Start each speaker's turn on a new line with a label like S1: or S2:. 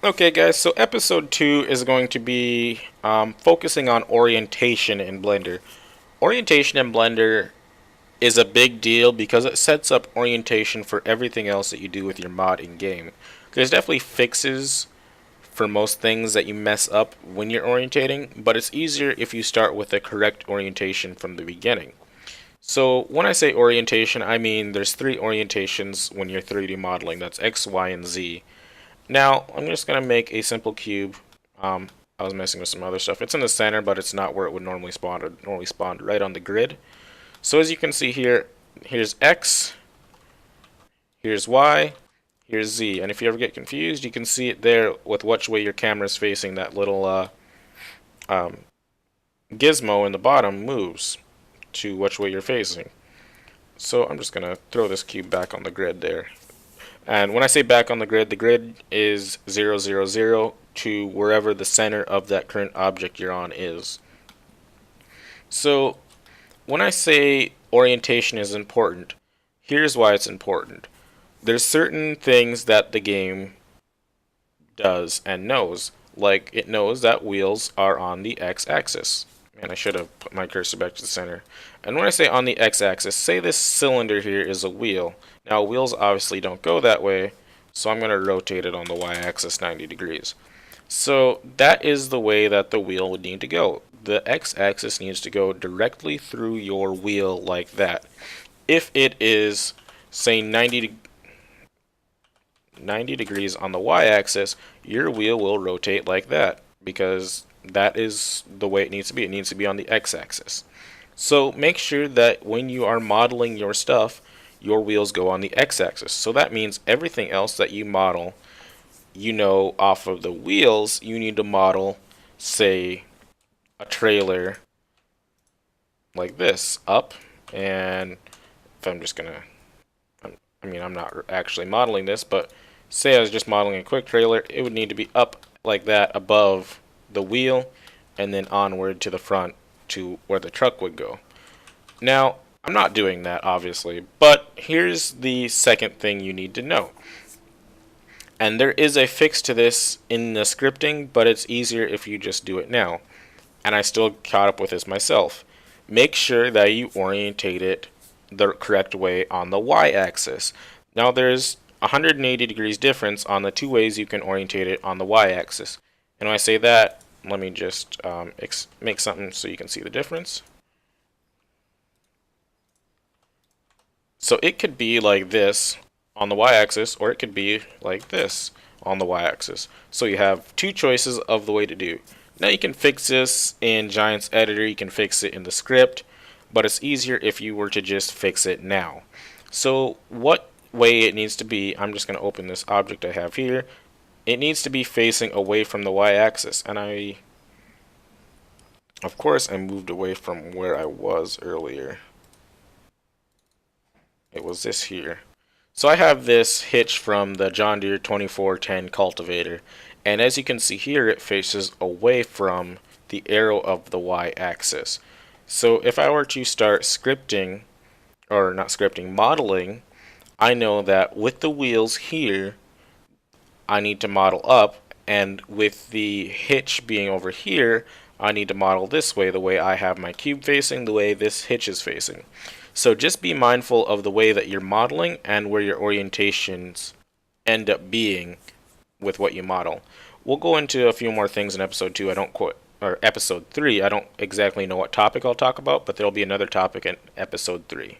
S1: Okay, guys, so episode 2 is going to be focusing on orientation in Blender. Orientation in Blender is a big deal because it sets up orientation for everything else that you do with your mod in game. There's definitely fixes for most things that you mess up when you're orientating, but it's easier if you start with the correct orientation from the beginning. So when I say orientation, I mean there's three orientations when you're 3D modeling. That's X, Y, and Z. Now, I'm just going to make a simple cube. I was messing with some other stuff. It's in the center, but it's not where it would normally spawn. It would normally spawn right on the grid. So as you can see here, here's X, here's Y, here's Z. And if you ever get confused, you can see it there with which way your camera is facing. That little um, gizmo in the bottom moves to which way you're facing. So I'm just going to throw this cube back on the grid there. And when I say back on the grid is 0, 0, 0 to wherever the center of that current object you're on is. So when I say orientation is important, here's why it's important. There's certain things that the game does and knows. Like it knows that wheels are on the x-axis. And I should have put my cursor back to the center. And when I say on the x-axis, say this cylinder here is a wheel. Now wheels obviously don't go that way, so I'm going to rotate it on the y-axis 90 degrees. So that is the way that the wheel would need to go. The x-axis needs to go directly through your wheel like that. If it is, say, 90 degrees on the y-axis, your wheel will rotate like that because that is the way it needs to be. It needs to be on the x-axis. So make sure that when you are modeling your stuff, your wheels go on the x-axis. So that means everything else that you model, off of the wheels, you need to model, say, a trailer like this, up, and if I'm just gonna, I'm not actually modeling this, but say I was just modeling a quick trailer, it would need to be up like that above the wheel, and then onward to the front to where the truck would go. Now, I'm not doing that, obviously, but here's the second thing you need to know. And there is a fix to this in the scripting, but it's easier if you just do it now. And I still caught up with this myself. Make sure that you orientate it the correct way on the y-axis. Now there's 180 degrees difference on the two ways you can orientate it on the y-axis. And when I say that, let me just make something so you can see the difference. So it could be like this on the y-axis, or it could be like this on the y-axis. So you have two choices of the way to do. Now you can fix this in Giants Editor, you can fix it in the script, but it's easier if you were to just fix it now. So what way it needs to be, I'm just going to open this object I have here. It needs to be facing away from the y-axis, and of course I moved away from where I was earlier. It was this here. So I have this hitch from the John Deere 2410 cultivator, and as you can see here, it faces away from the arrow of the y-axis. So if I were to start scripting, or not scripting, modeling, I know that with the wheels here, I need to model up, and with the hitch being over here, I need to model this way, the way I have my cube facing, the way this hitch is facing. So just be mindful of the way that you're modeling and where your orientations end up being with what you model. We'll go into a few more things in episode 2. Or episode 3. I don't exactly know what topic I'll talk about, but there'll be another topic in episode 3.